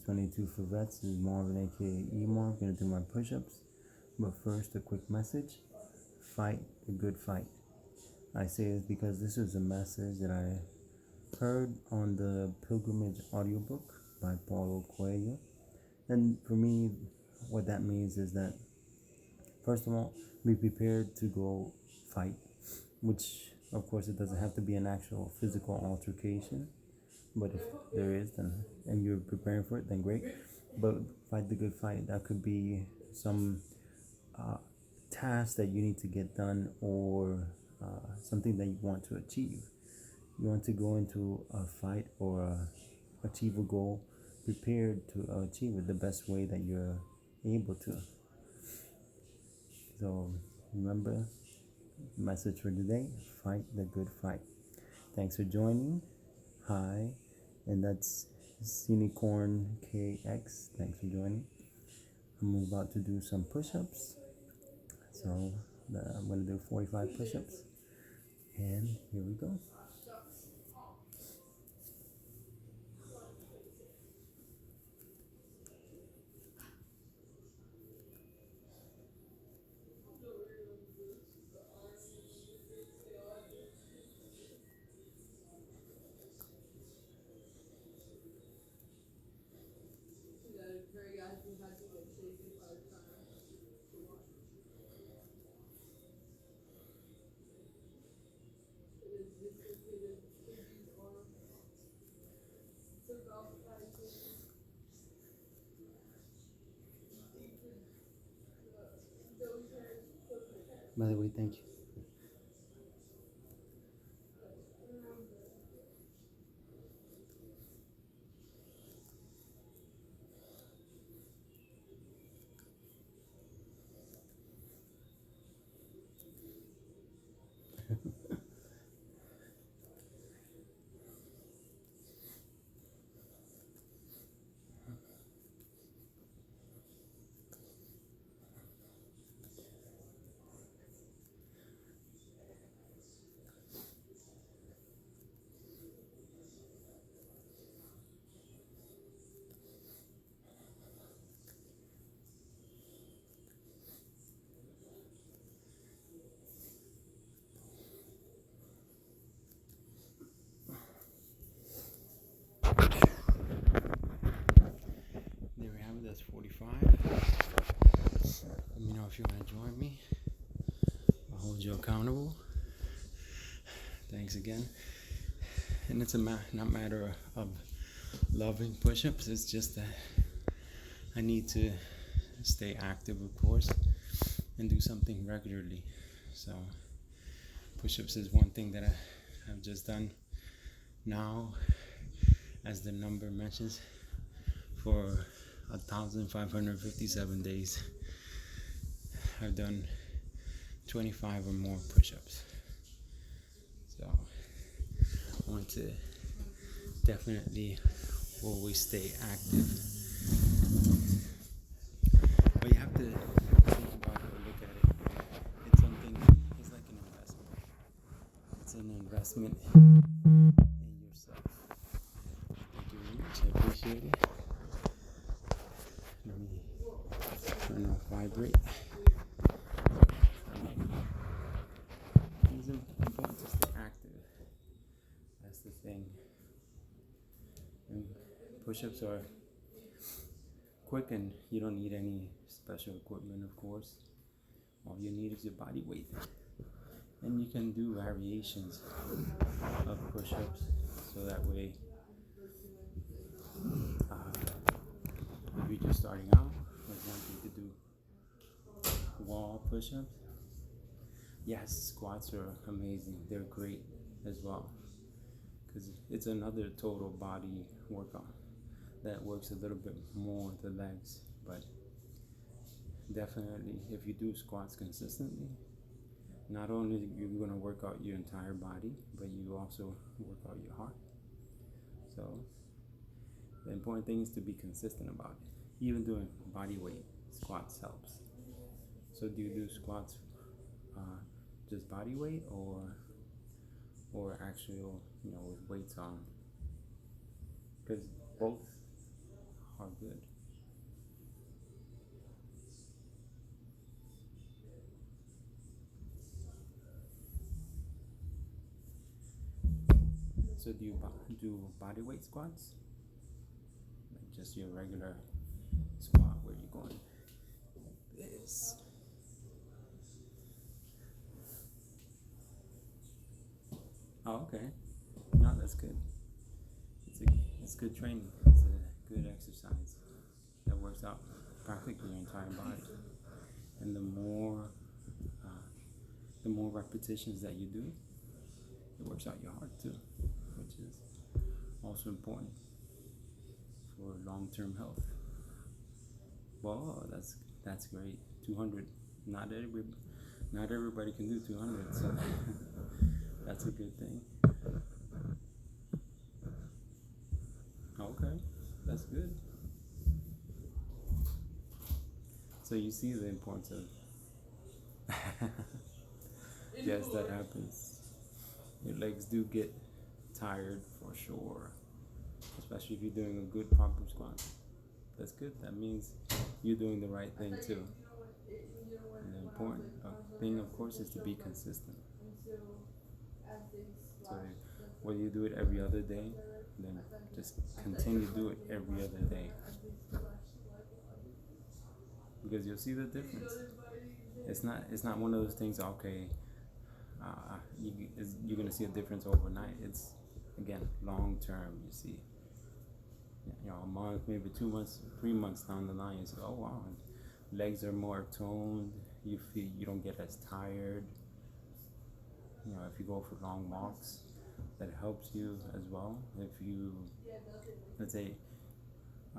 22 for Vets. This is Marvin, aka E-Marv. Gonna do my push-ups. But first, a quick message. Fight the good fight. I say this because this is a message that I heard on the Pilgrimage audiobook by Paulo Coelho. And for me, what that means is that, first of all, be prepared to go fight, which, of course, it doesn't have to be an actual physical altercation. But if there is, then and you're preparing for it, then great. But fight the good fight. That could be some uh, task that you need to get done, or something that you want to achieve. You want to go into a fight or achieve a goal prepared to achieve it the best way that you're able to. So remember, message for today: fight the good fight. Thanks for joining. Hi, and that's Unicorn KX. Thanks for joining. I'm about to do some push-ups. So I'm going to do 45 push-ups. And here we go. By the way, thank you. There we have it. That's 45. Let me know if you want to join me. I'll hold you accountable. Thanks again. And it's not matter of loving push-ups. It's just that I need to stay active, of course, and do something regularly. So push-ups is one thing that I've just done now, as the number mentions, for 1,557 days. I've done 25 or more push-ups. So I want to definitely always stay active. But you have to think about it or look at it. It's something, it's like an investment. It's an investment in yourself. Thank you very much. I appreciate it. Let me turn off vibrate. It's important to stay active. That's the thing. And push-ups are quick, and you don't need any special equipment, of course. All you need is your body weight. And you can do variations of push-ups, so that way, if you're just starting out, for example, you could do wall push-ups. Yes, squats are amazing. They're great as well, because it's another total body workout that works a little bit more the legs. But definitely, if you do squats consistently, not only you're going to work out your entire body, but you also work out your heart. So the important thing is to be consistent about it. Even doing body weight squats helps. So do you do squats just body weight, or actual, with weights on? Because both are good. So do you do body weight squats? Like just your regular squat where you're going like this. Oh, okay. No, that's good. It's a, it's good training. It's a good exercise that works out practically your entire body. And uh, the more repetitions that you do, it works out your heart too, which is also important for long-term health. Well, that's great. 200. Not every not everybody can do 200, so that's a good thing. Okay, that's good. So you see the importance of yes, that happens. Your legs do get tired for sure, especially if you're doing a good proper squat. That's good. That means you're doing the right thing too. And the important thing, of course, is to be consistent. So whether you do it every other day, then just continue to do it every other day because you'll see the difference. It's not one of those things. Okay, you're gonna see a difference overnight. It's again long term. You see, a month, maybe 2 months, 3 months down the line, you say, oh wow, legs are more toned. You feel you don't get as tired. If you go for long walks, that helps you as well. If you, let's say,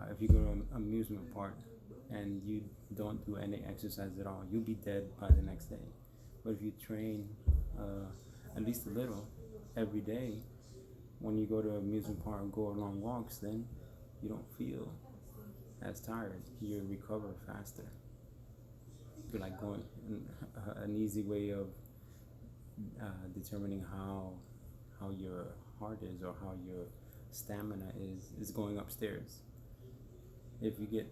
if you go to an amusement park and you don't do any exercise at all, you'll be dead by the next day. But if you train at least a little every day, when you go to an amusement park and go on long walks, then you don't feel as tired. You recover faster. You're like going an easy way of determining how your heart is or how your stamina is going upstairs. If you get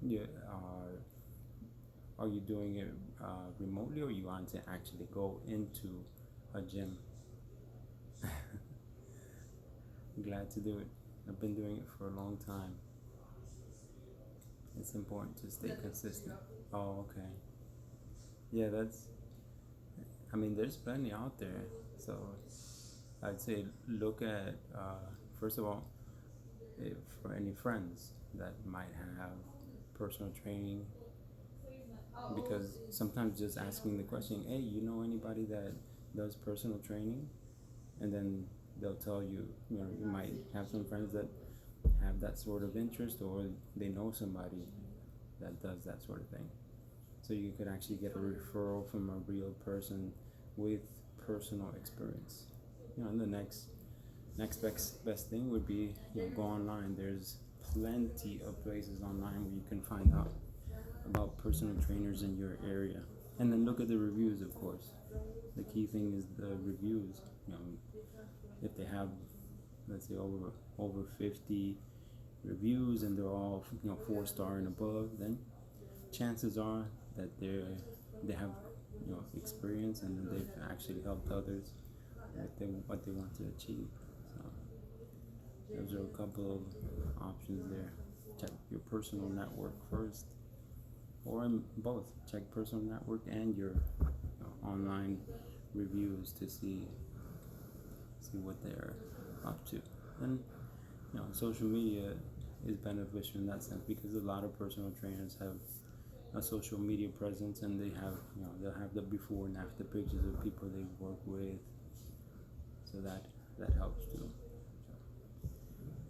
yeah, are you doing it remotely, or you want to actually go into a gym? I'm glad to do it. I've been doing it for a long time. It's important to stay consistent. Oh, okay. Yeah, there's plenty out there. So I'd say look at, first of all, if for any friends that might have personal training, because sometimes just asking the question, hey, you know anybody that does personal training? And then they'll tell you, you might have some friends that have that sort of interest, or they know somebody that does that sort of thing. So you could actually get a referral from a real person with personal experience. And the next best thing would be go online. There's plenty of places online where you can find out about personal trainers in your area, and then look at the reviews. Of course, the key thing is the reviews. If they have, let's say, over 50 reviews and they're all 4-star and above, then chances are that they have experience, and they've actually helped others what they want to achieve. So those are a couple of options there. Check your personal network first, or in both. Check personal network and your online reviews to see what they're up to. And social media is beneficial in that sense, because a lot of personal trainers have a social media presence, and they have they'll have the before and after pictures of people they work with, so that helps too.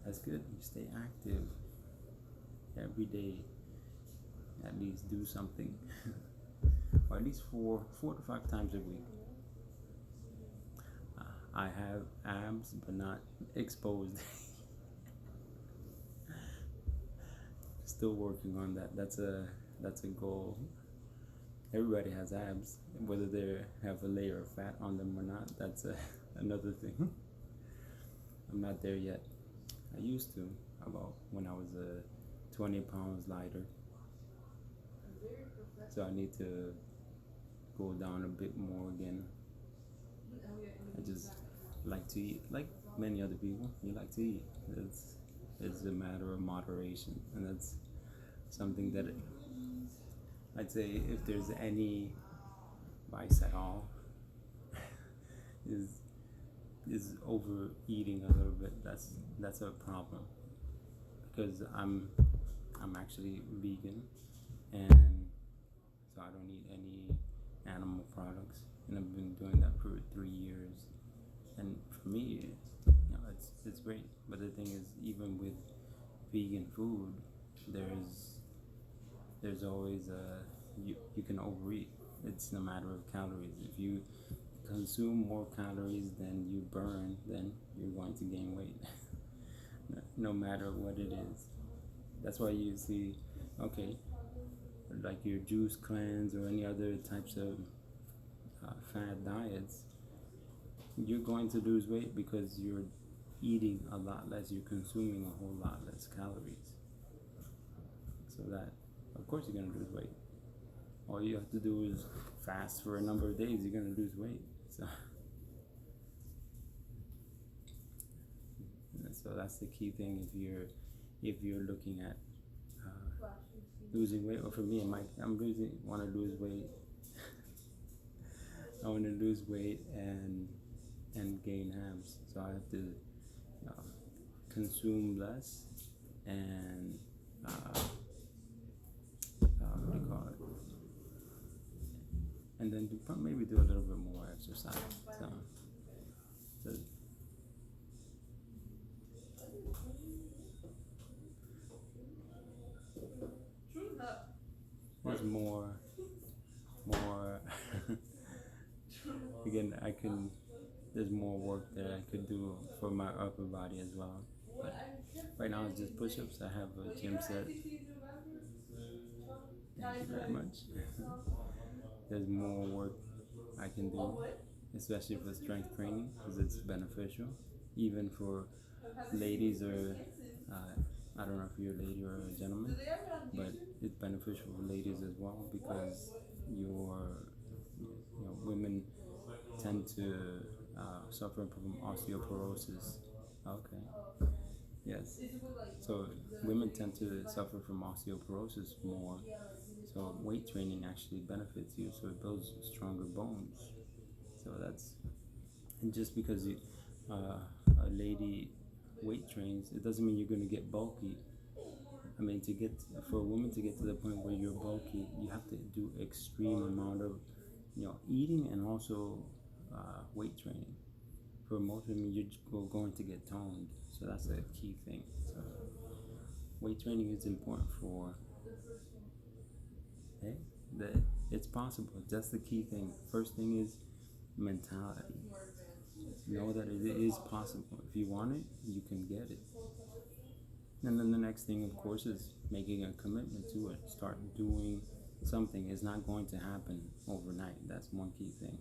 That's good. You stay active every day. At least do something, or at least 4 to 5 times a week. I have abs, but not exposed. Still working on that. That's a goal. Everybody has abs, whether they have a layer of fat on them or not. That's another thing. I'm not there yet. I used to, about when I was 20 pounds lighter. So I need to go down a bit more again. I just like to eat like many other people. You like to eat. It's a matter of moderation, and that's something that I'd say if there's any vice at all is overeating a little bit. That's a problem because I'm actually vegan, and so I don't eat any animal products, and I've been doing that for 3 years. And for me, it's great. But the thing is, even with vegan food, there's there's always you can overeat. It's a matter of calories. If you consume more calories than you burn, then you're going to gain weight, no matter what it is. That's why you see, okay, like your juice cleanse or any other types of fad diets, you're going to lose weight because you're eating a lot less, you're consuming a whole lot less calories. So that, of course, you're going to lose weight. All you have to do is fast for a number of days, you're going to lose weight. So that's the key thing if you're looking at losing weight. Or for me, I'm losing want to lose weight. I want to lose weight and gain abs. So I have to uh, consume less and what do you call it? And then maybe do a little bit more exercise. So there's more. Again, there's more work that I could do for my upper body as well. But right now it's just push-ups. I have a gym set. Thank you very much. There's more work I can do, especially for strength training, because it's beneficial, even for ladies or I don't know if you're a lady or a gentleman, but it's beneficial for ladies as well because women tend to suffer from osteoporosis. Okay. Yes. So women tend to suffer from osteoporosis more. So weight training actually benefits you. So it builds stronger bones. So that's and just because a lady weight trains, it doesn't mean you're going to get bulky. I mean, for a woman to get to the point where you're bulky, you have to do extreme amount of eating and also weight training. For most women, you're going to get toned. So that's a key thing. So weight training is important for hey, that it's possible. That's the key thing. First thing is mentality. Know that it is possible. If you want it, you can get it. And then the next thing, of course, is making a commitment to it. Start doing something. It's not going to happen overnight. That's one key thing.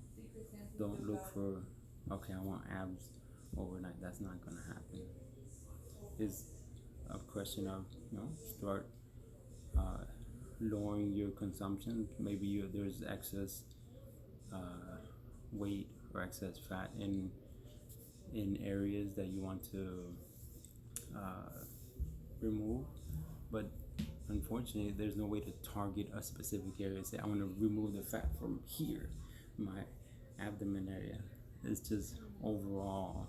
Don't look for, okay, I want abs overnight. That's not going to happen. It's a question of, start lowering your consumption. Maybe there's excess weight or excess fat in areas that you want to remove, but unfortunately, there's no way to target a specific area. Say, I want to remove the fat from here, my abdomen area. It's just overall.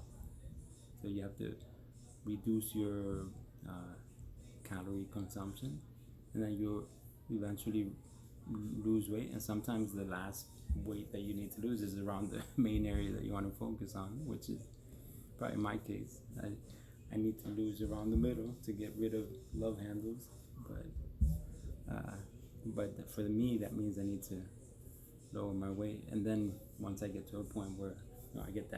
So you have to reduce your calorie consumption, and then you'll eventually lose weight. And sometimes the last weight that you need to lose is around the main area that you want to focus on, which is probably my case. I need to lose around the middle to get rid of love handles, but for me that means I need to lower my weight, and then once I get to a point where I got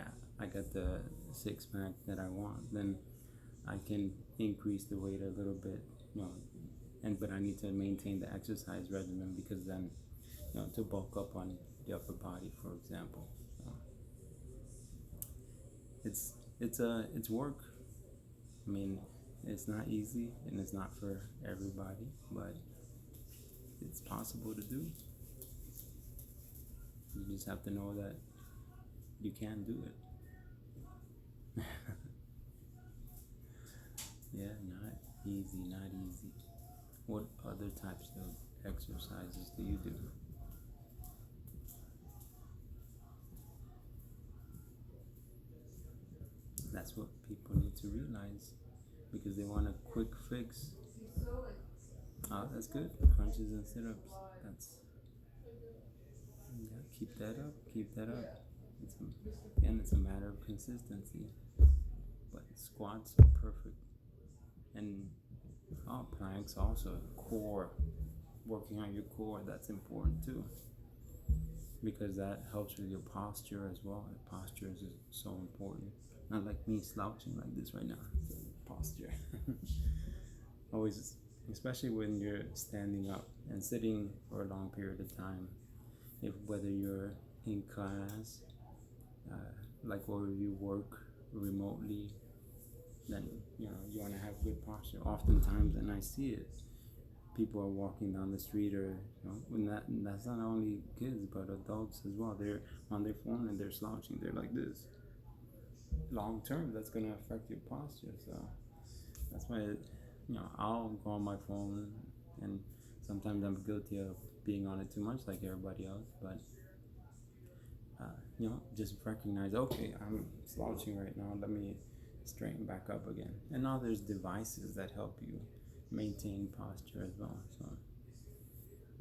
the six pack that I want, then I can increase the weight a little bit, but I need to maintain the exercise regimen because then to bulk up on the upper body, for example. So it's work. I mean, it's not easy and it's not for everybody, but it's possible to do. You just have to know that you can do it. Yeah, not easy, not easy. What other types of exercises do you do? That's what people need to realize because they want a quick fix. That's good. Crunches and sit-ups. That's yeah. Keep that up. Keep that up. Again, it's a matter of consistency. But squats are perfect, and planks also. Core, working on your core. That's important too because that helps with your posture as well. Posture is so important. Not like me slouching like this right now. Posture. Always, especially when you're standing up and sitting for a long period of time. If whether you're in class, like where you work remotely, then you want to have good posture. Oftentimes, and I see it, people are walking down the street, or when that's not only kids but adults as well. They're on their phone and they're slouching. They're like this. Long term, that's gonna affect your posture. So that's why I'll go on my phone, and sometimes I'm guilty of being on it too much, like everybody else. But just recognize, okay, I'm slouching right now. Let me straighten back up again. And now there's devices that help you maintain posture as well. So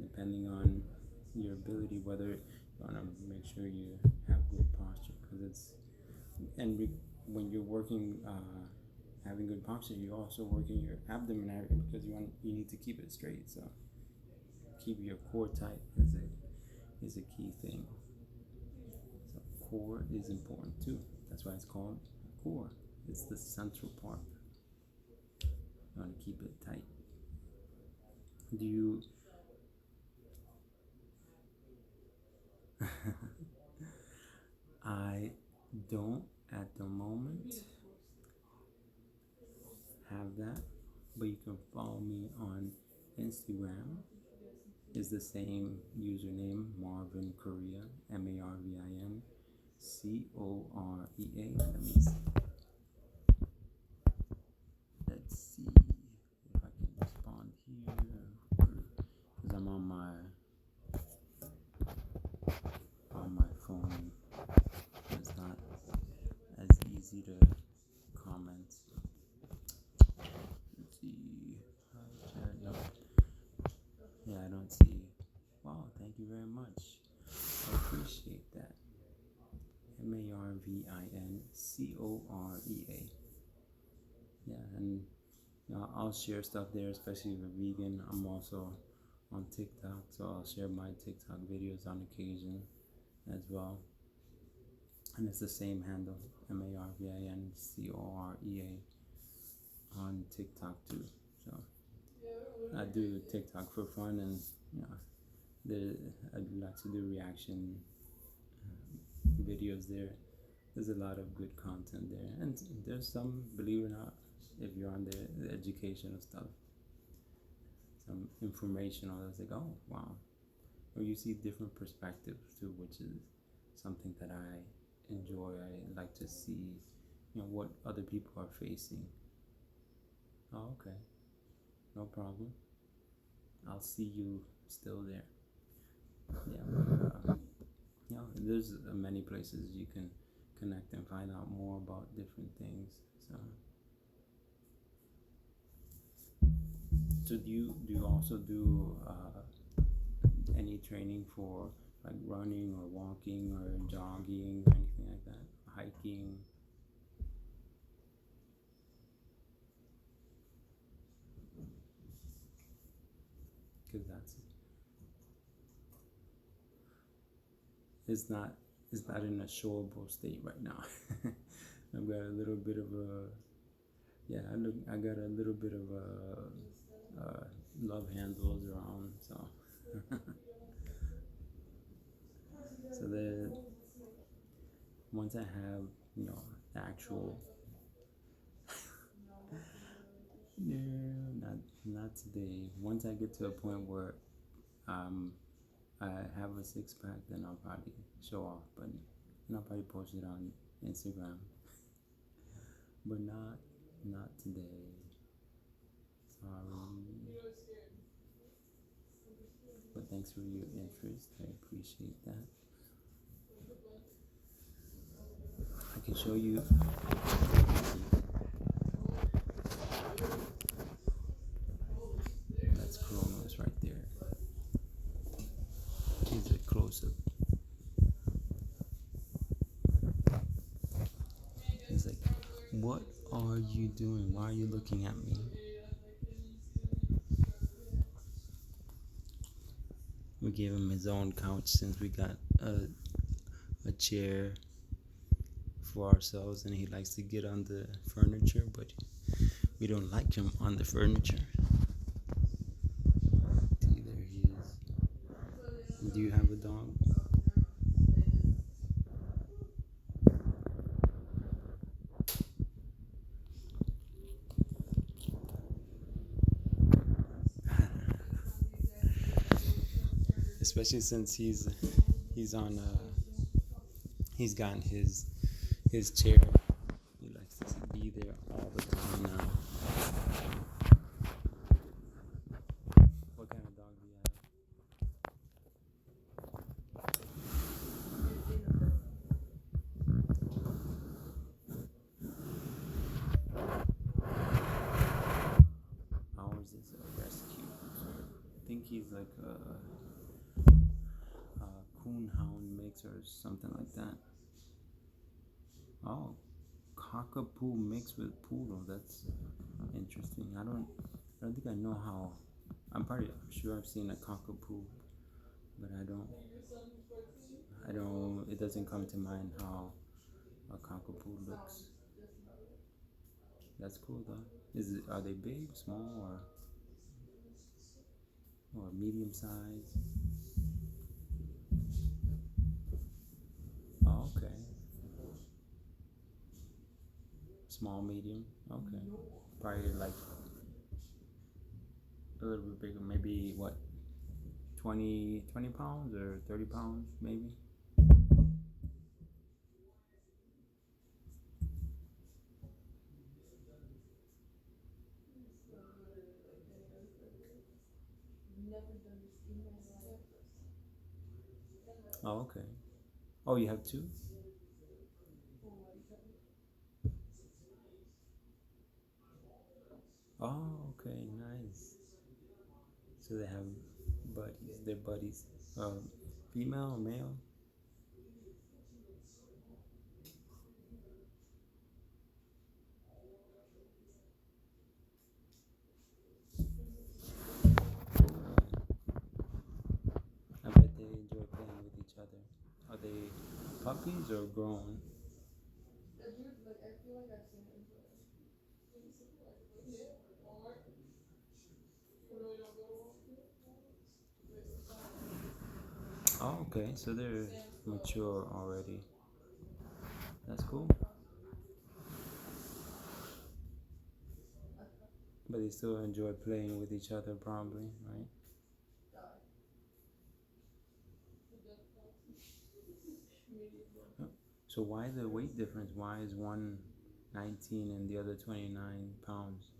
depending on your ability, whether you want to make sure you have good posture, because when you're working, having good posture, you're also working your abdomen area because you need to keep it straight. So keep your core tight is a key thing. So core is important too. That's why it's called core. It's the central part. You want to keep it tight. Do you? I don't at the moment have that, but you can follow me on Instagram. Is the same username, Marvin Correa, MarvinCorea. Let me see. Let's see if I can respond here, because I'm on my phone. It's not as easy to comment. Let's see. No. Yeah, I don't see. Wow, thank you very much. I appreciate that. MarvinCorea. Yeah, and I'll share stuff there, especially if you're vegan. I'm also on TikTok, so I'll share my TikTok videos on occasion as well. And it's the same handle, MarvinCorea, on TikTok too. So I do TikTok for fun, and I like to do reaction videos there. There's a lot of good content there, and there's some, believe it or not, if you're on the educational stuff, some informational. That's like, oh wow, or you see different perspectives too, which is something that I enjoy. I like to see, what other people are facing. Oh, okay, no problem. I'll see you still there. Yeah, there's many places you can connect and find out more about different things. So do you also do any training for like running or walking or jogging or anything like that? Hiking? Because it's not in a showable state right now. I've got a little bit of a I got a little bit of a love handles around, so so that once I have the actual not today. Once I get to a point where I have a six pack, then I'll probably show off. But I'll probably post it on Instagram. But not today. Sorry. But thanks for your interest. I appreciate that. I can show you. That's Kronos right there. Here's a close up. He's like, what are you doing? Why are you looking at me? We gave him his own couch since we got a chair for ourselves, and he likes to get on the furniture, but we don't like him on the furniture. See, there he is. Do you have a dog? Especially since he's on he's gotten his chair. He likes to be there all the time now. What kind of dog do you have? Ours is a rescue. So I think he's like a coonhound mix or something like that. Oh, cockapoo mixed with poodle. That's interesting. I don't think I know how. I'm pretty sure I've seen a cockapoo, but I don't. It doesn't come to mind how a cockapoo looks. That's cool though. Are they big, small, or medium size? Oh, okay. Small, medium. Okay. Probably like a little bit bigger. Maybe what? 20 pounds or 30 pounds, maybe. Oh, okay. Oh, you have two? Oh, okay, nice. So they have buddies. They're buddies. Female or male? I bet they enjoy playing with each other. Are they puppies or grown? Oh, okay. So they're mature already. That's cool. But they still enjoy playing with each other, probably, right? So why the weight difference? Why is one 19 and the other 29 pounds?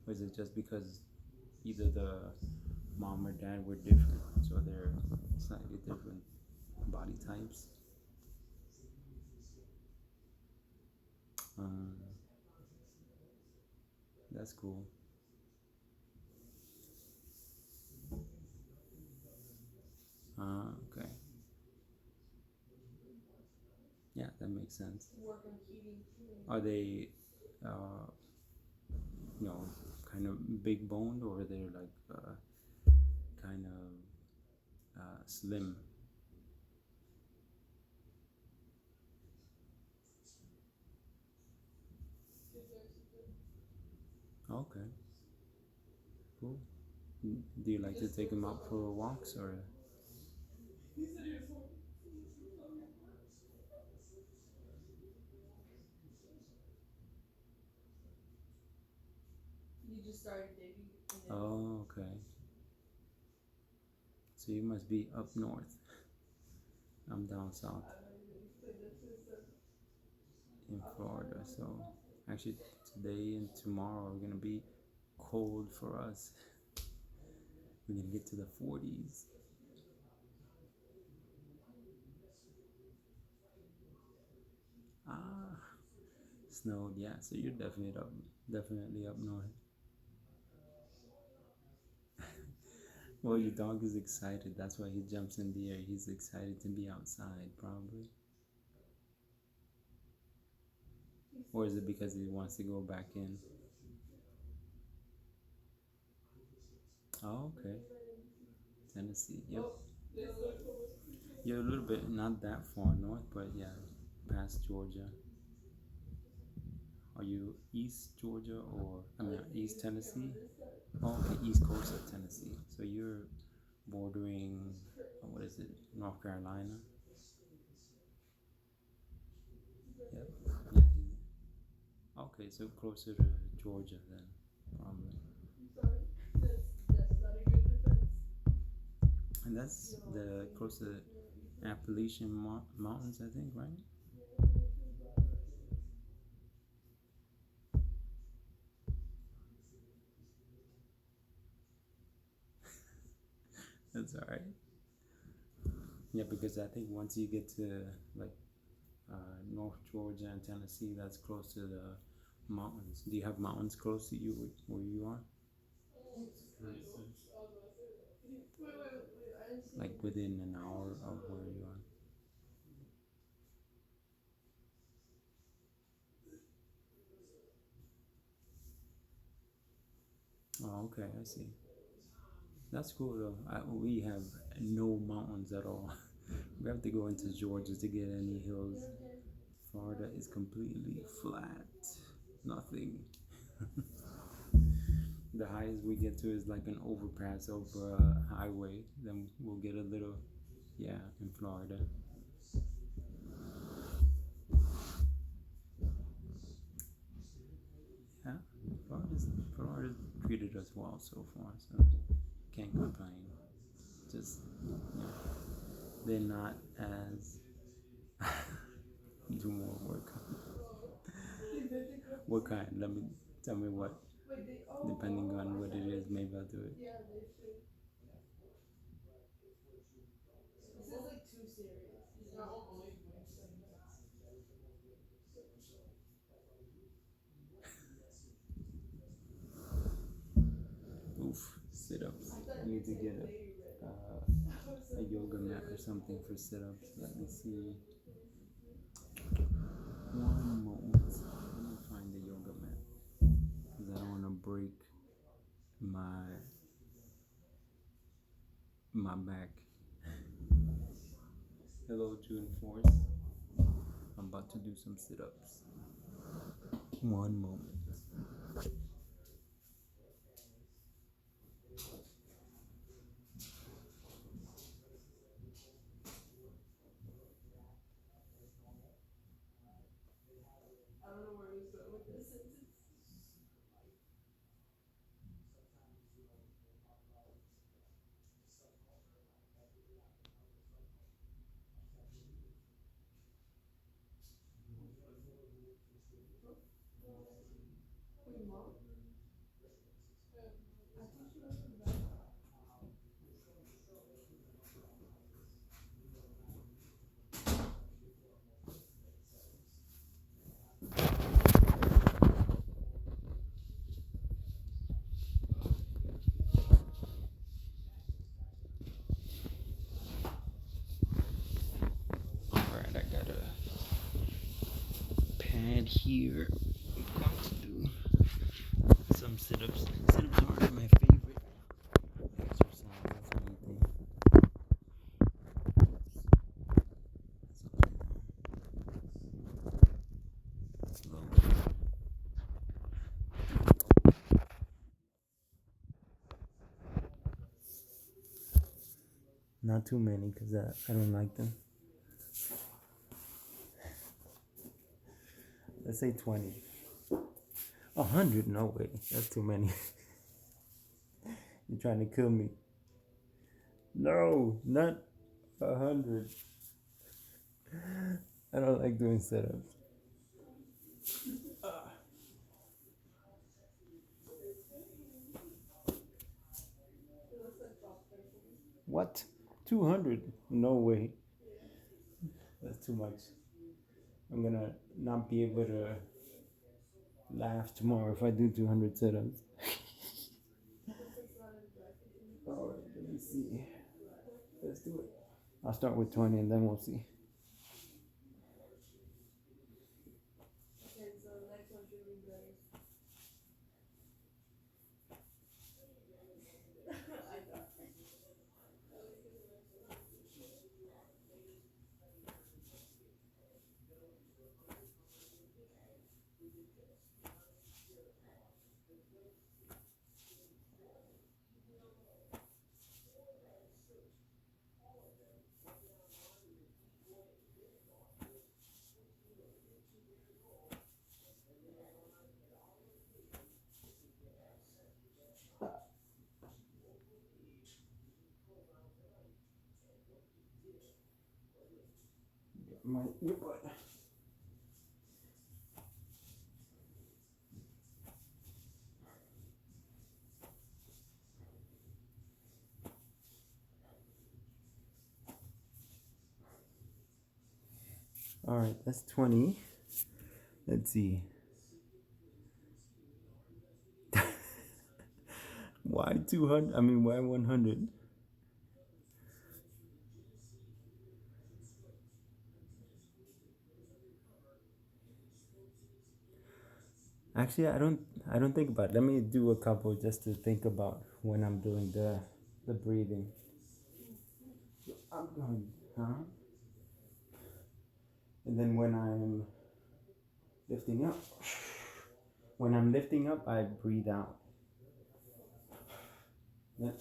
Or is it just because either the mom or dad were different, so they're slightly different body types? Um, that's cool. Okay. Yeah, that makes sense. Are they, uh, you know, kind of big boned, or are they like kind of slim? Okay, cool. Do you like to take them out for walks, or? Oh, okay. So you must be up north. I'm down south in Florida. So actually, today and tomorrow are gonna be cold for us. We're gonna get to the 40s. Ah, snowed. Yeah. So you're definitely up north. Well, your dog is excited. That's why he jumps in the air. He's excited to be outside, probably. Or is it because he wants to go back in? Oh, okay. Tennessee. Yep. You're a little bit not that far north, but yeah, past Georgia. Are you East Georgia or I mean East Tennessee? Oh, okay, East Coast of Tennessee. So you're bordering what is it? North Carolina. Yep. Yeah. Okay, so closer to Georgia then, probably. And that's the close to the Appalachian Mountains, I think, right? That's all right. Yeah, because I think once you get to like North Georgia and Tennessee, that's close to the mountains. Do you have mountains close to you where you are? Like within an hour of where you are? Oh, okay, I see. That's cool though. We have no mountains at all. We have to go into Georgia to get any hills. Florida is completely flat. Nothing. The highest we get to is like an overpass over a highway. Then we'll get a little, yeah, in Florida. Yeah, Florida's treated us well so far, so can't complain. Just, you know, they're not as do more work. What kind? Tell me what. Depending on what it is, maybe I'll do it. Oof, sit ups. I need to get a yoga mat or something for sit ups. Let me see. One moment. Let me find the yoga mat because I don't want to break my my back. Hello, June 4th. I'm about to do some sit ups. One moment. Alright, I got a pad here. I'm going to do some sit ups. Sit ups aren't my favorite exercise. That's one thing. Not too many because I don't like them. Let's say 20. 100? No way. That's too many. You're trying to kill me. No, not 100. I don't like doing setups. What? 200? No way. That's too much. I'm gonna not be able to laugh tomorrow if I do 200 setups. Alright, let me see. Let's do it. I'll start with 20 and then we'll see. My earbud. Alright, that's 20. Let's see. Why 200? I mean, why 100? Actually, I don't think about it. Let me do a couple just to think about when I'm doing the breathing. I'm going, huh? And then when I'm lifting up, I breathe out. Yeah.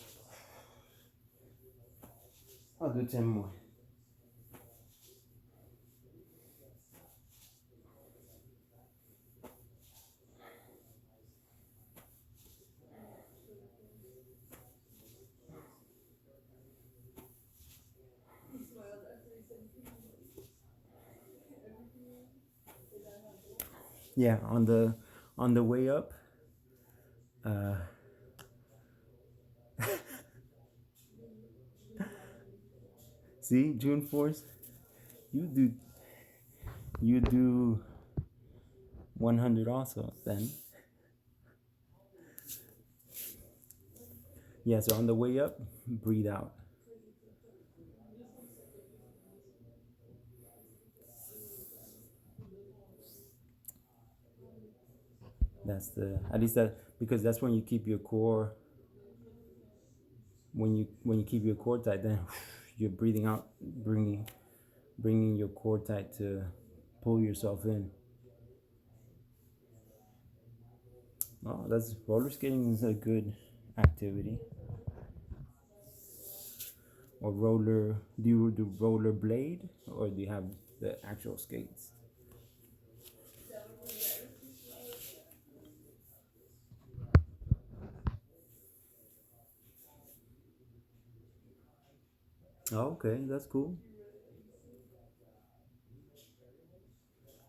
I'll do 10 more. Yeah, on the way up, uh, see, June 4th, you do you do 100 also then. Yeah, so on the way up, breathe out. That's the at least that because that's when you keep your core when you keep your core tight, then you're breathing out, bringing your core tight to pull yourself in. Oh, that's roller skating is a good activity. Or roller? Do you do roller blade or do you have the actual skates? Oh, okay, that's cool.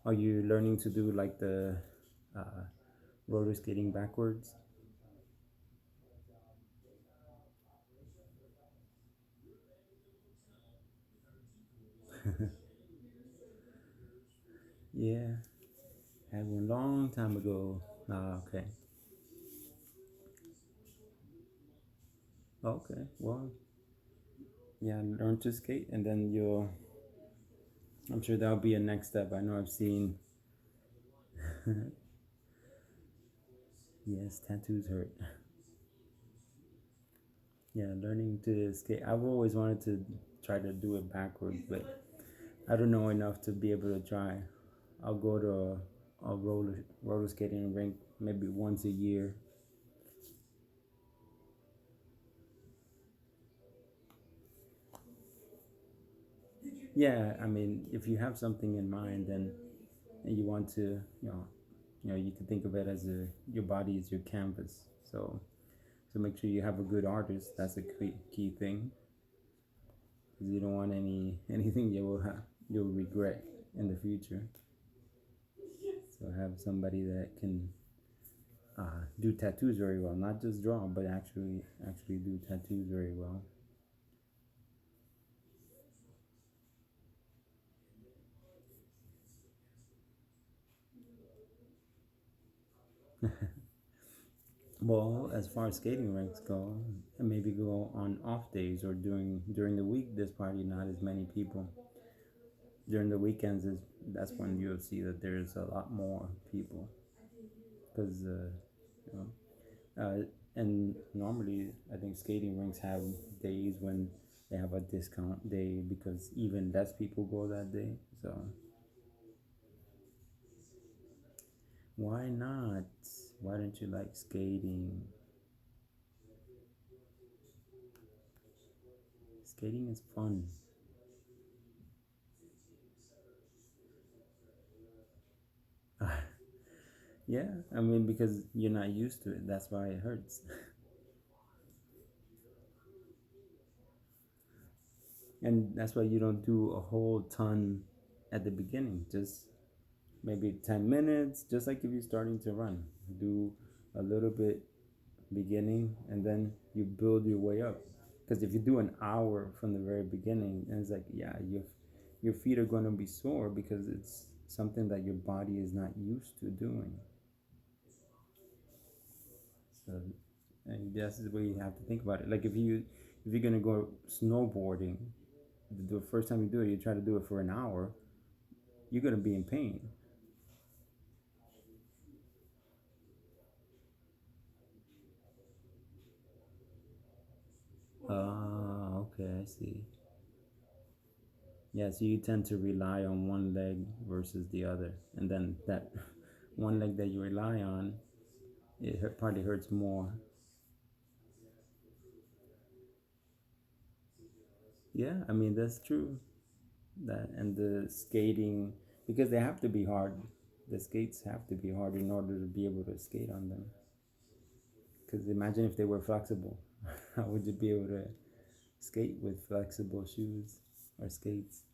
Are you learning to do like the uh, roller skating backwards? Yeah, had one long time ago. Ah, okay. Okay, well, yeah, learn to skate and then you'll. I'm sure that'll be a next step. I know I've seen. Yes, tattoos hurt. Yeah, learning to skate. I've always wanted to try to do it backwards, but I don't know enough to be able to try. I'll go to a roller skating rink maybe once a year. Yeah, I mean, if you have something in mind, then and you want to, You can think of it as your body is your canvas. So make sure you have a good artist. That's a key thing, because you don't want anything you'll regret in the future. So have somebody that can do tattoos very well, not just draw, but actually do tattoos very well. Well, as far as skating rinks go, maybe go on off days or during the week. There's probably not as many people. During the weekends is that's when you'll see that there's a lot more people, because you and normally I think skating rinks have days when they have a discount day because even less people go that day. So why not? Why don't you like skating? Skating is fun. Yeah, I mean, because you're not used to it, that's why it hurts. And that's why you don't do a whole ton at the beginning. Just maybe 10 minutes, just like if you're starting to run. Do a little bit beginning and then you build your way up. Because if you do an hour from the very beginning, and it's like, yeah, your feet are going to be sore because it's something that your body is not used to doing. So, and that's the way you have to think about it. Like if you're gonna go snowboarding, the first time you do it, you try to do it for an hour, you're gonna be in pain. Ah, okay, I see. Yeah, so you tend to rely on one leg versus the other, and then that one leg that you rely on, probably hurts more. Yeah, I mean that's true. That and the skating, because they have to be hard. The skates have to be hard in order to be able to skate on them. Because imagine if they were flexible, how would you be able to skate with flexible shoes or skates?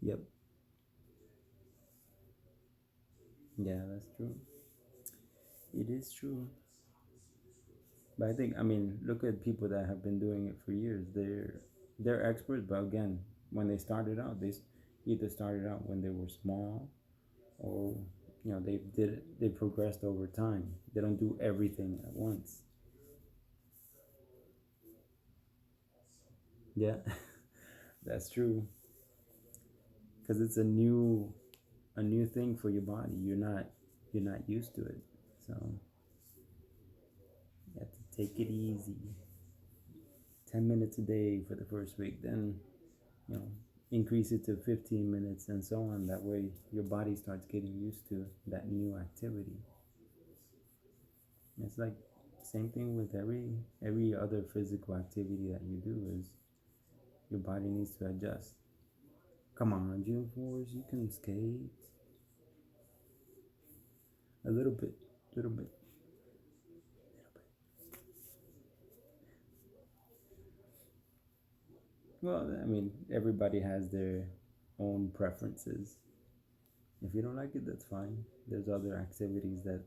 Yep. Yeah, that's true. It is true. But I think, I mean, look at people that have been doing it for years. They're experts, but again, when they started out, either started out when they were small, or they progressed over time. They don't do everything at once. Yeah, that's true. Because it's a new thing for your body. You're not used to it, so you have to take it easy. 10 minutes a day for the first week, then you know increase it to 15 minutes and so on. That way your body starts getting used to that new activity. It's like same thing with every other physical activity that you do is your body needs to adjust. Come on, June 4s, you can skate a little bit. Well, I mean, everybody has their own preferences. If you don't like it, that's fine. There's other activities that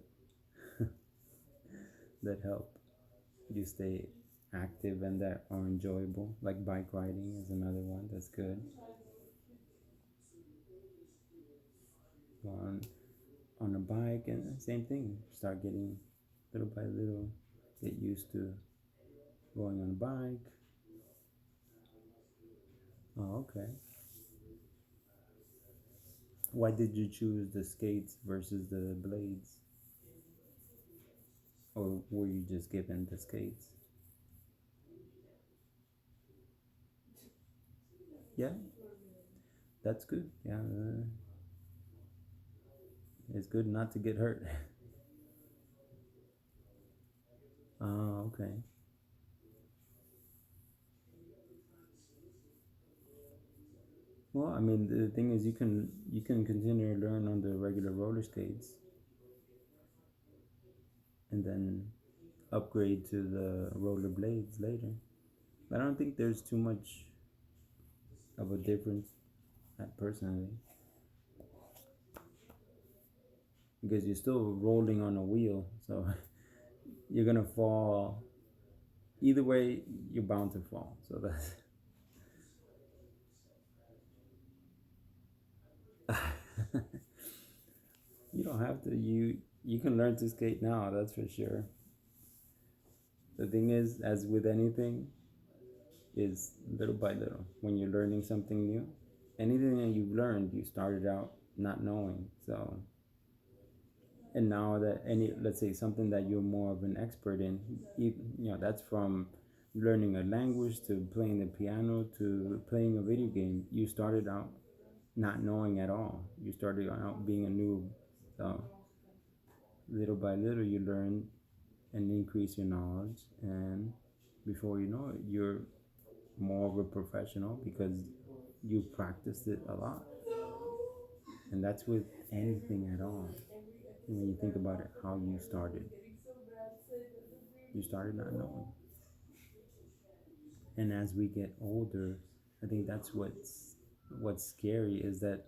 help you stay active and that are enjoyable. Like bike riding is another one that's good. Go on a bike and same thing. Start getting little by little, get used to going on a bike. Oh, okay. Why did you choose the skates versus the blades? Or were you just given the skates? Yeah, that's good. Yeah, it's good not to get hurt. Oh, okay. Well, I mean, the thing is, you can continue to learn on the regular roller skates, and then upgrade to the roller blades later. I don't think there's too much of a difference, personally, because you're still rolling on a wheel, so you're gonna fall. Either way, you're bound to fall. So that's you don't have to. You can learn to skate now. That's for sure. The thing is, as with anything, is little by little. When you're learning something new, anything that you've learned, you started out not knowing. So, and now that let's say something that you're more of an expert in, that's from learning a language to playing the piano to playing a video game. You started out not knowing at all. You started out being a noob. So little by little, you learn and increase your knowledge, and before you know it, you're more of a professional because you practiced it a lot. And that's with anything at all. When you think about it, how you started not knowing. And as we get older, I think that's what's scary, is that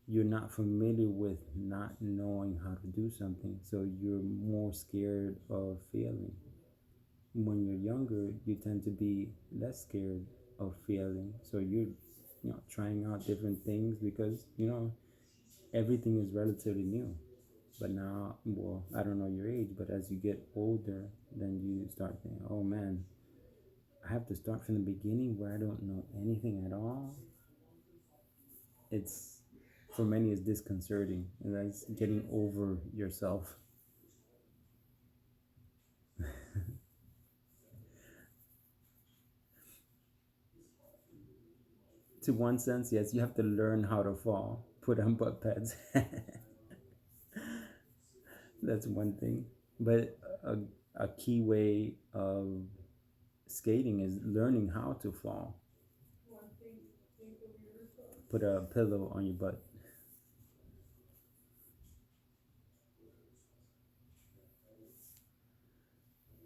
you're not familiar with not knowing how to do something, so you're more scared of failing. When you're younger, you tend to be less scared of failing, so you're trying out different things because everything is relatively new. But now, well, I don't know your age, but as you get older, then you start thinking, oh man, I have to start from the beginning where I don't know anything at all. It's, for many, it's disconcerting, and that's getting over yourself. To one sense, yes, you have to learn how to fall, put on butt pads. That's one thing. But a key way of skating is learning how to fall. Put a pillow on your butt.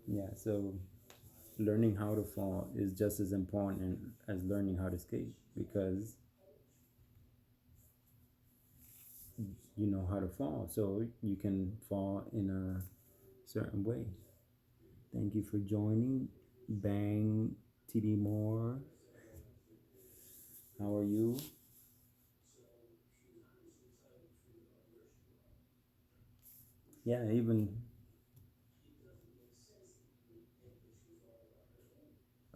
Yeah, so learning how to fall is just as important as learning how to skate, because you know how to fall, so you can fall in a certain way. Thank you for joining. Bang TD Moore. How are you? Yeah, even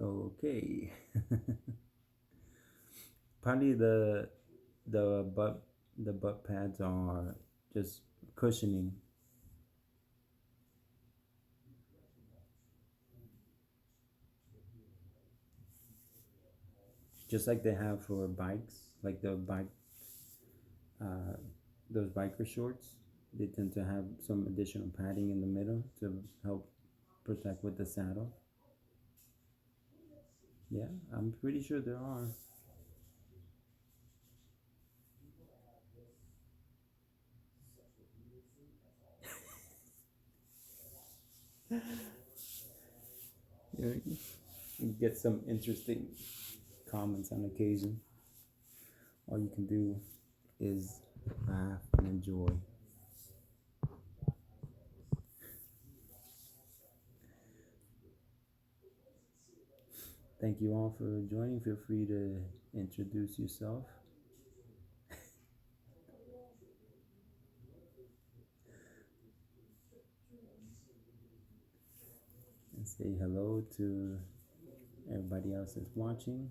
okay. Probably the butt pads are just cushioning. Just like they have for bikes, like the bike, uh, those biker shorts. They tend to have some additional padding in the middle to help protect with the saddle. Yeah, I'm pretty sure there are. You, you get some interesting comments on occasion. All you can do is laugh and enjoy. Thank you all for joining. Feel free to introduce yourself and say hello to everybody else that's watching.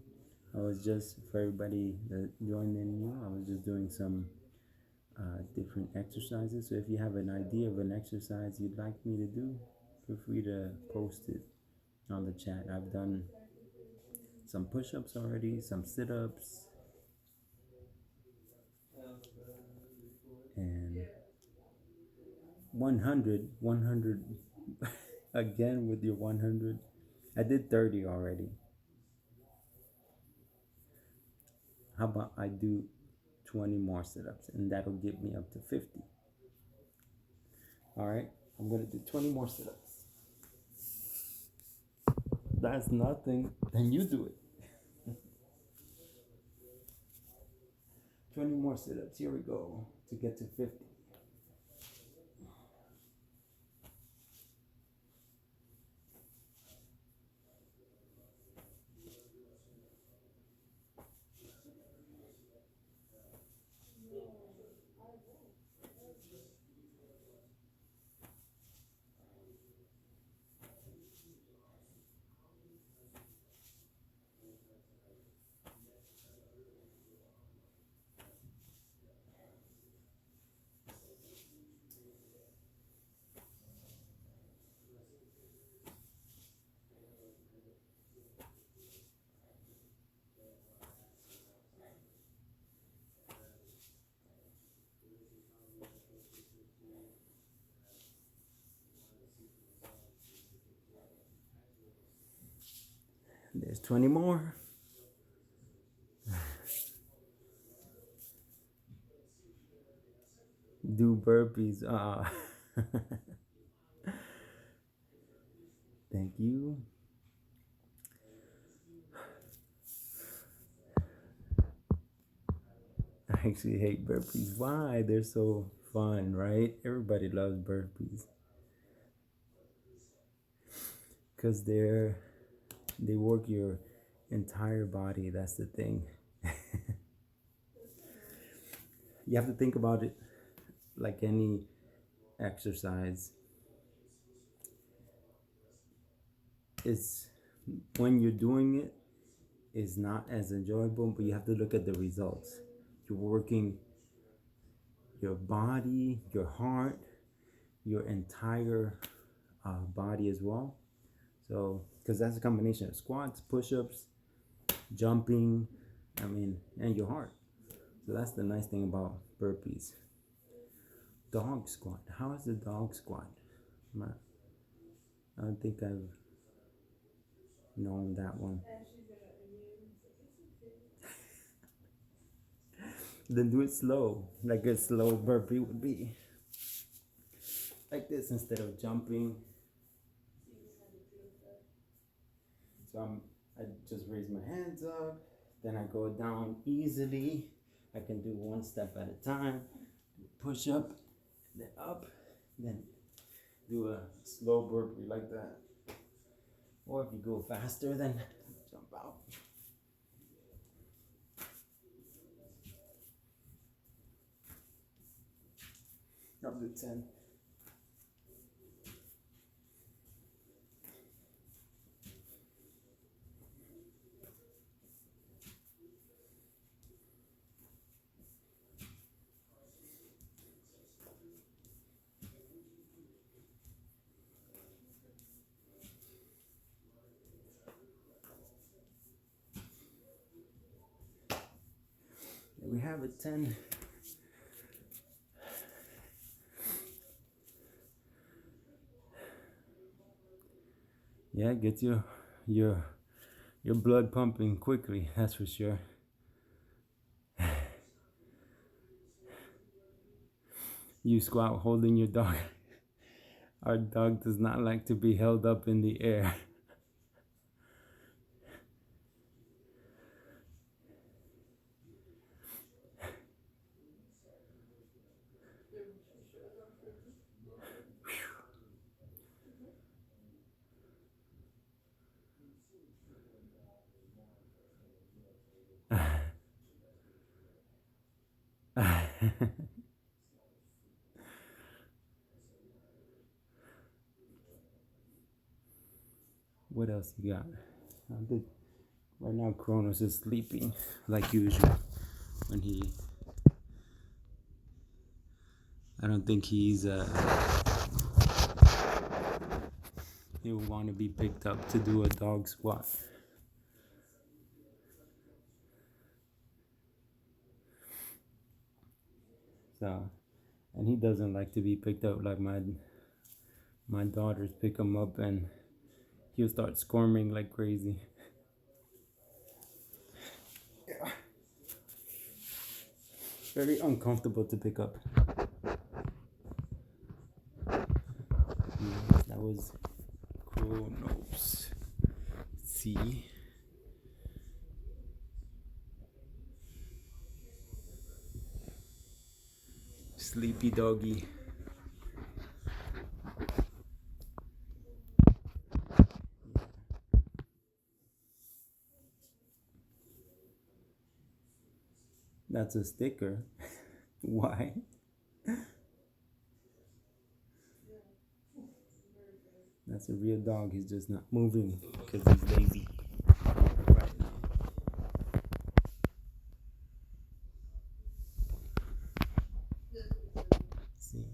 I was just, for everybody that joined in new, I was just doing some different exercises. So if you have an idea of an exercise you'd like me to do, feel free to post it on the chat. I've done some push-ups already, some sit-ups, and 100 again with your 100. I did 30 already. How about I do 20 more sit-ups, and that'll get me up to 50. All right, I'm gonna do 20 more sit-ups. That's nothing. Then you do it. 20 more sit-ups. Here we go to get to 50. There's 20 more. Do burpees. Thank you. I actually hate burpees. Why? They're so fun, right? Everybody loves burpees. Because they work your entire body. That's the thing. You have to think about it like any exercise. It's when you're doing it is not as enjoyable, but you have to look at the results. You're working your body, your heart, your entire body as well. So, because that's a combination of squats, push-ups, jumping, and your heart. So that's the nice thing about burpees. Dog squat. How is the dog squat? I don't think I've known that one. Then do it slow, like a slow burpee would be. Like this instead of jumping. So I just raise my hands up, then I go down easily. I can do one step at a time. Push up, then up, then do a slow burpee like that. Or if you go faster, then jump out. Up to 10. We have it 10. Yeah, it gets your blood pumping quickly, that's for sure. You squat holding your dog. Our dog does not like to be held up in the air. What else you got? Right now Kronos is sleeping like usual. I don't think he will want to be picked up to do a dog squat. So, and he doesn't like to be picked up. Like my daughters pick him up and he'll start squirming like crazy. Yeah. very uncomfortable to pick up. That was Chronos. See? Sleepy doggy. That's a sticker. Why? That's a real dog. He's just not moving because he's lazy right now. See?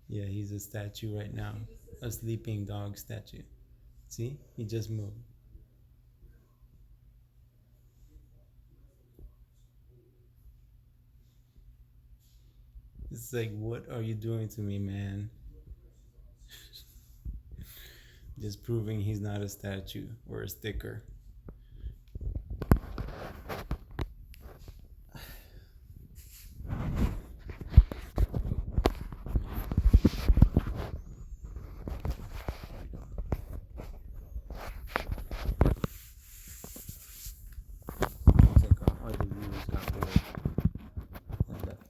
Yeah, he's a statue right now. A sleeping dog statue. See? He just moved. It's like, what are you doing to me, man? Just proving he's not a statue or a sticker. Check out other viewers got bored and left.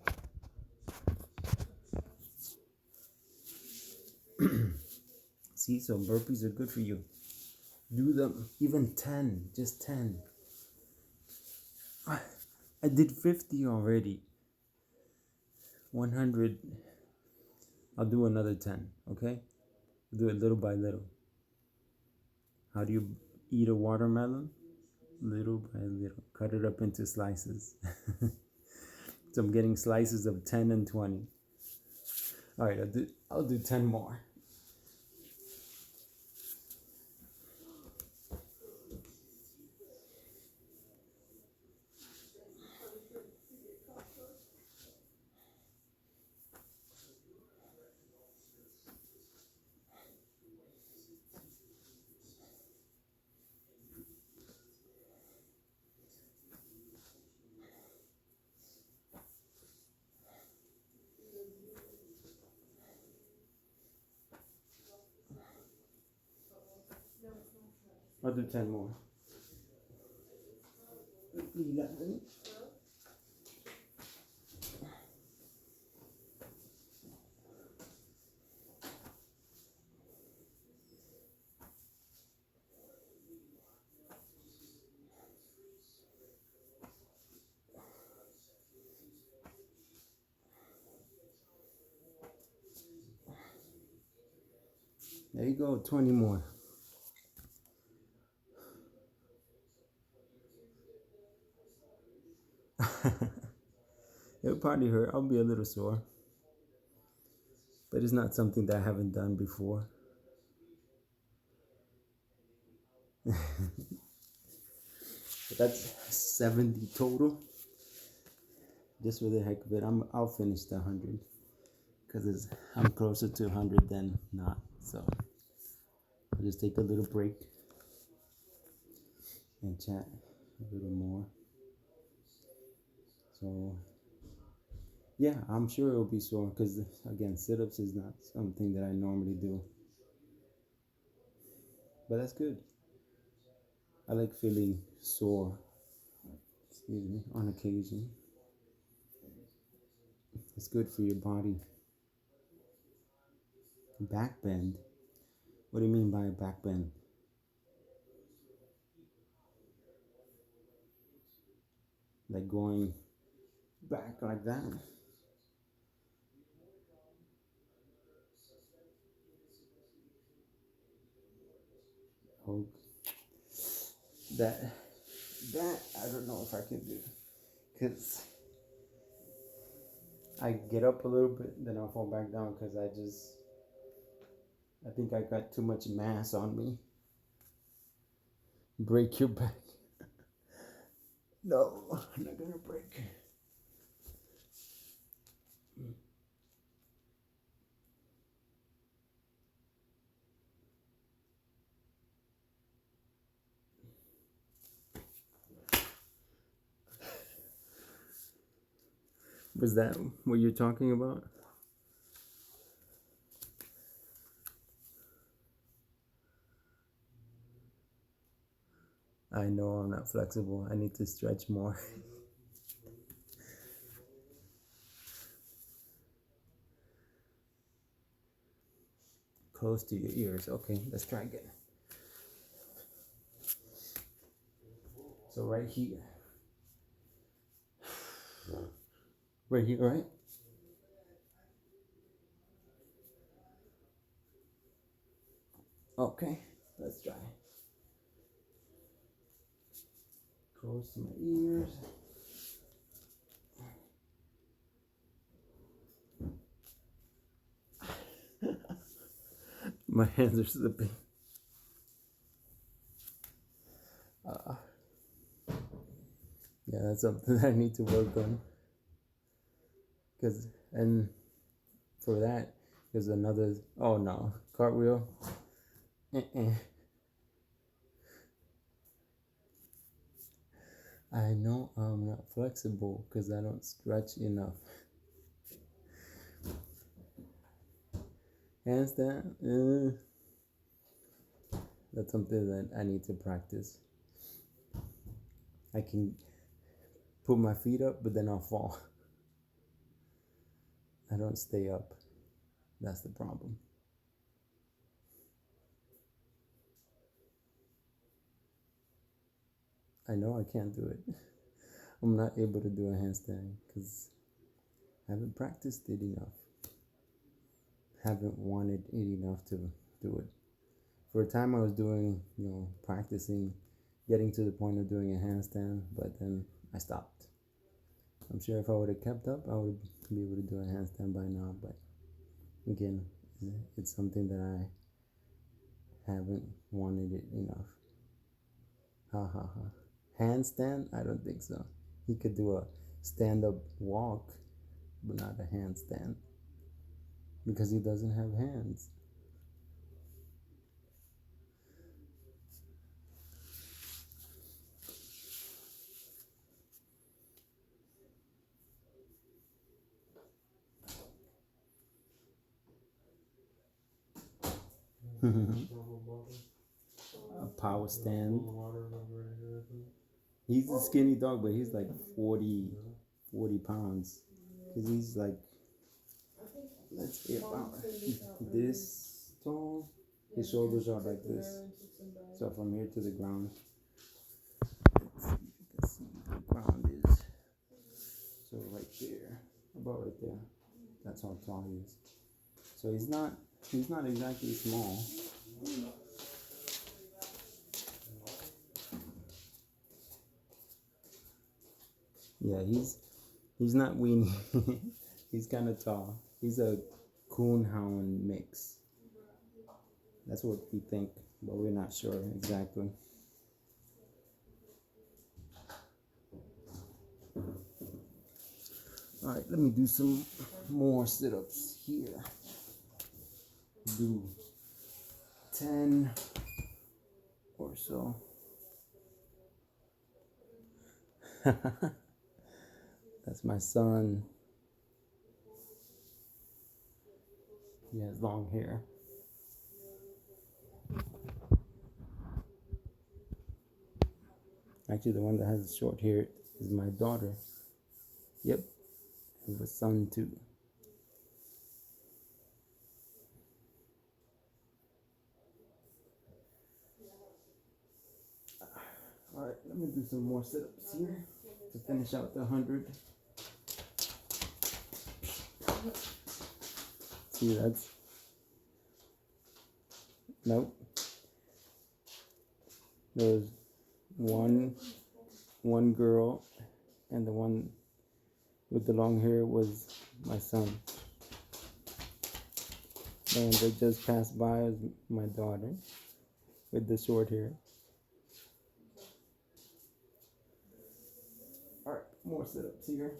See, so burpees are good for you. Do them, even 10, just 10. I did 50 already. 100. I'll do another 10, okay? Do it little by little. How do you eat a watermelon? Little by little. Cut it up into slices. So I'm getting slices of 10 and 20. All right, I'll do 10 more. I'll do 10 more. 11. There you go, 20 more. It'll probably hurt. I'll be a little sore. But it's not something that I haven't done before. But that's 70 total. Just for the heck of it, I'll finish the 100 because I'm closer to 100 than not. So I'll just take a little break and chat a little more. So yeah, I'm sure it'll be sore because again, sit-ups is not something that I normally do. But that's good. I like feeling sore, excuse me, on occasion. It's good for your body. Back bend. What do you mean by a back bend? Like going back like that? Oh, that I don't know if I can do, because I get up a little bit, then I'll fall back down because I think I got too much mass on me. Break your back. No, I'm not gonna break. Was that what you're talking about? I know I'm not flexible. I need to stretch more. Close to your ears. Okay, let's try again. So right here. Right here, right? Okay, let's try. Close to my ears. My hands are slipping. Yeah, that's something that I need to work on. And for that, there's another. Oh no, cartwheel. Uh-uh. I know I'm not flexible because I don't stretch enough. Handstand. That's something that I need to practice. I can put my feet up, but then I'll fall. I don't stay up. That's the problem. I know I can't do it. I'm not able to do a handstand because I haven't practiced it enough. Haven't wanted it enough to do it. For a time, I was doing, practicing, getting to the point of doing a handstand, but then I stopped. I'm sure if I would have kept up, I would be able to do a handstand by now, but again, it's something that I haven't wanted it enough. Ha ha ha. Handstand? I don't think so. He could do a stand up walk, but not a handstand because he doesn't have hands. A power stand. He's a skinny dog, but he's like 40 pounds. Because he's like, let's say about this tall. His shoulders are like this. So from here to the ground, let's see, the ground is so right there, about right there. That's how tall he is. So he's not exactly small. Yeah, he's not weenie. He's kind of tall. He's a coonhound mix. That's what we think, but we're not sure exactly. All right, let me do some more sit-ups here. Do 10 or so. That's my son. He has long hair. Actually, the one that has short hair is my daughter. Yep, I have a son too. All right, let me do some more sit-ups here to finish out the 100. See, that's nope. There's one girl, and the one with the long hair was my son. And they just passed by as my daughter with the short hair. All right, more sit-ups here.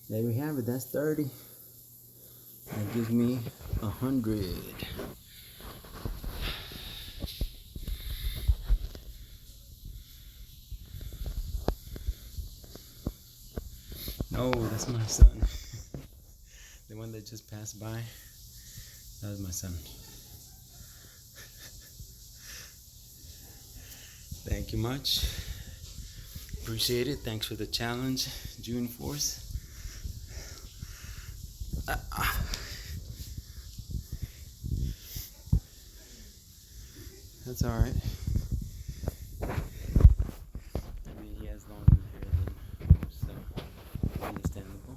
There we have it. That's 30. That gives me 100. No, that's my son. The one that just passed by. That was my son. Thank you much. Appreciate it. Thanks for the challenge, June 4th. That's alright. I mean, he has longer hair than most, so understandable.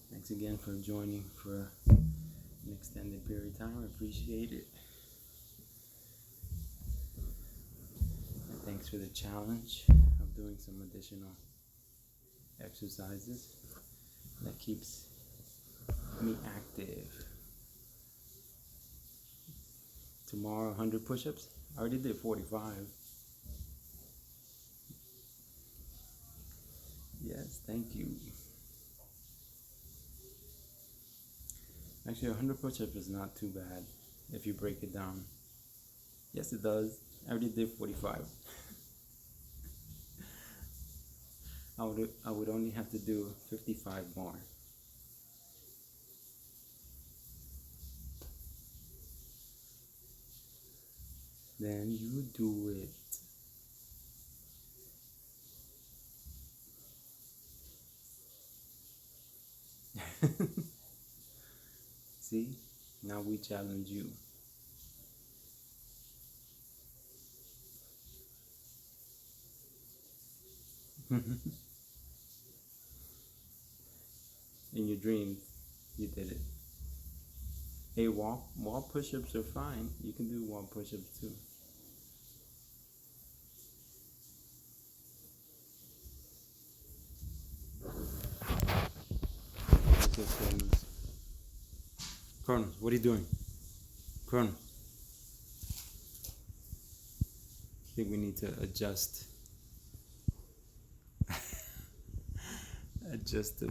Thanks again for joining for an extended period of time. I appreciate it. And thanks for the challenge of doing some additional exercises that keeps me active. Tomorrow, 100 push-ups. I already did 45. Yes, thank you. Actually, 100 push-ups is not too bad if you break it down. Yes, it does. I already did 45. I would only have to do 55 more. Then you do it. See? Now we challenge you. In your dreams, you did it. Hey, wall push-ups are fine. You can do wall push-ups too. Kronos, what are you doing? Kronos. I think we need to adjust the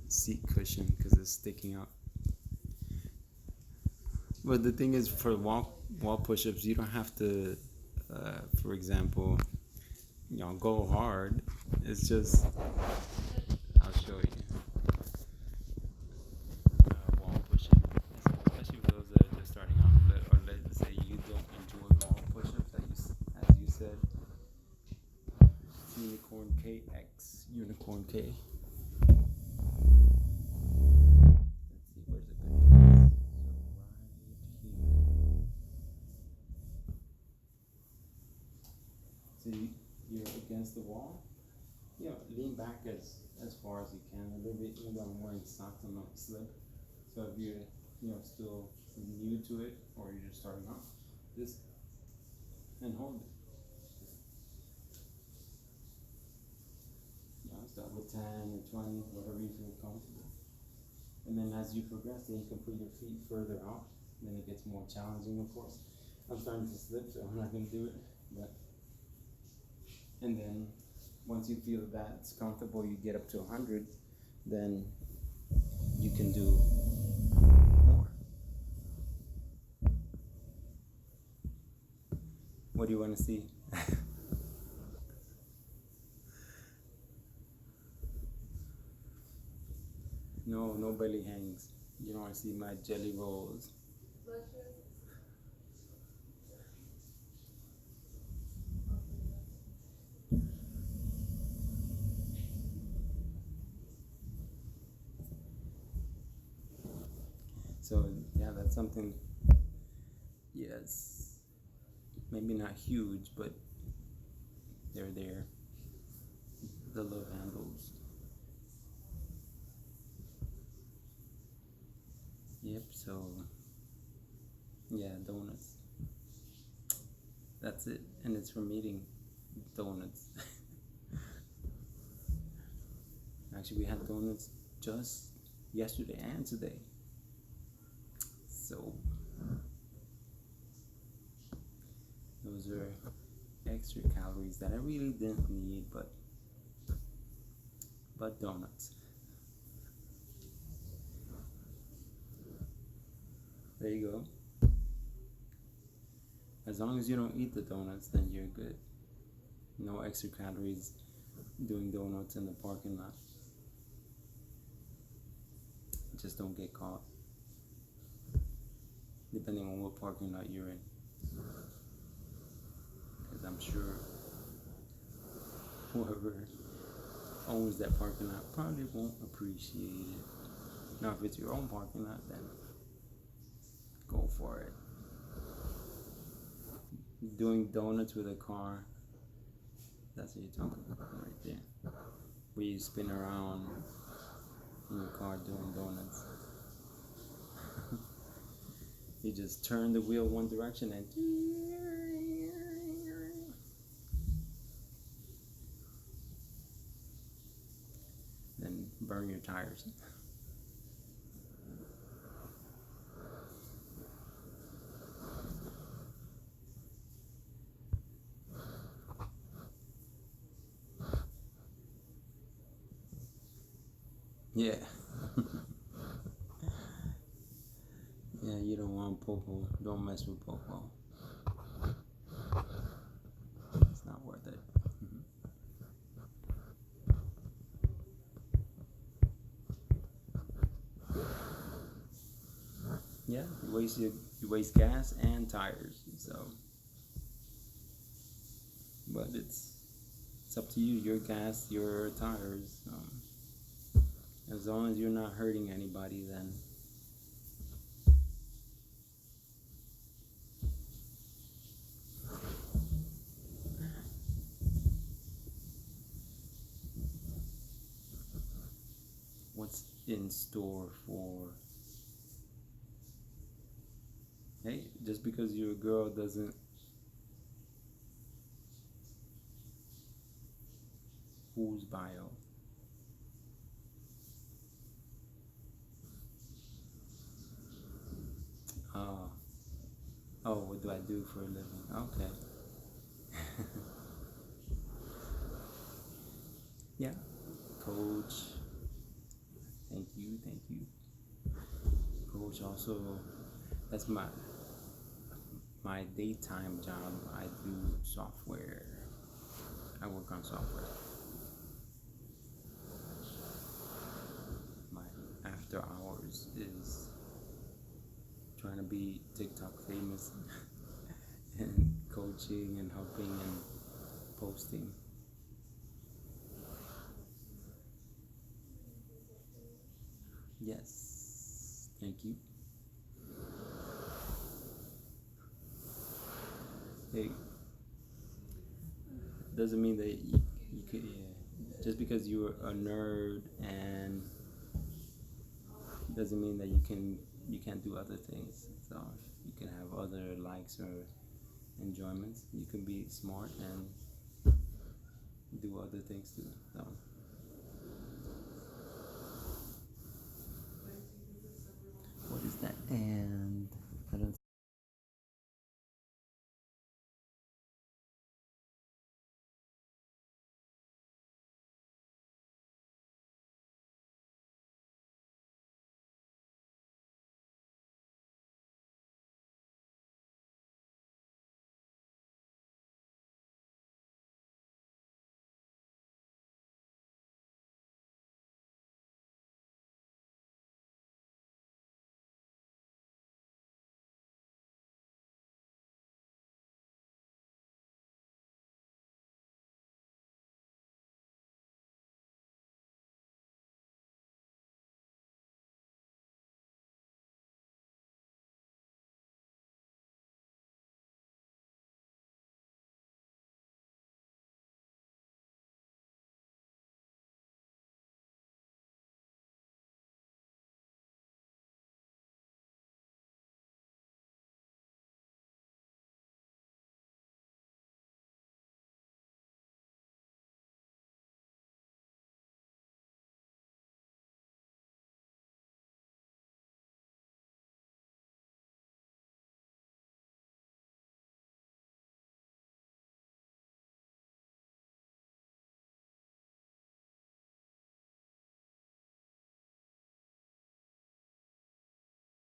seat cushion because it's sticking out. But the thing is, for wall push-ups, you don't have to, for example, go hard. It's just, I'll show you. Wall push-up, especially for those that are just starting off, or let's say you don't enjoy wall push-ups, as you said. Unicorn KX, Unicorn K. So you're against the wall. Lean back as far as you can. A little bit. I'm wearing socks, I'm not slip. So if you're still new to it or you're just starting off, just and hold it. Start with 10 or 20, whatever you feel comfortable. And then as you progress, then you can put your feet further out. Then it gets more challenging, of course. I'm starting to slip, so I'm not going to do it. And then once you feel that's comfortable, you get up to 100, then you can do more. What do you want to see? No belly hangs. You don't want to see my jelly rolls. So yeah, that's something. Yes, maybe not huge, but they're there. The love handles. Yep. So yeah, donuts. That's it, and it's from eating donuts. Actually, we had donuts just yesterday and today. So Those are extra calories that I really didn't need, but donuts. There you go. As long as you don't eat the donuts, then you're good. No extra calories doing donuts in the parking lot. Just don't get caught. Depending on what parking lot you're in. Because I'm sure whoever owns that parking lot probably won't appreciate it. Now, if it's your own parking lot, then go for it. Doing donuts with a car, that's what you're talking about right there. Where you spin around in your car doing donuts. You just turn the wheel one direction and then burn your tires. Yeah. Yeah, you don't want Popo. Don't mess with Popo. It's not worth it. Yeah, you waste gas and tires. So, but it's up to you. Your gas, your tires. As long as you're not hurting anybody, then what's in store for? Hey, just because you're a girl doesn't. Whose bio? Oh, what do I do for a living? Okay. Yeah, coach. Thank you. Coach also, that's my daytime job. I do software. I work on software. My after hours is trying to be TikTok famous and coaching and helping and posting. Yes, thank you. Hey, doesn't mean that you could, yeah, just because you're a nerd and doesn't mean that you can't do other things. So you can have other likes or enjoyments. You can be smart and do other things too. So what is that? And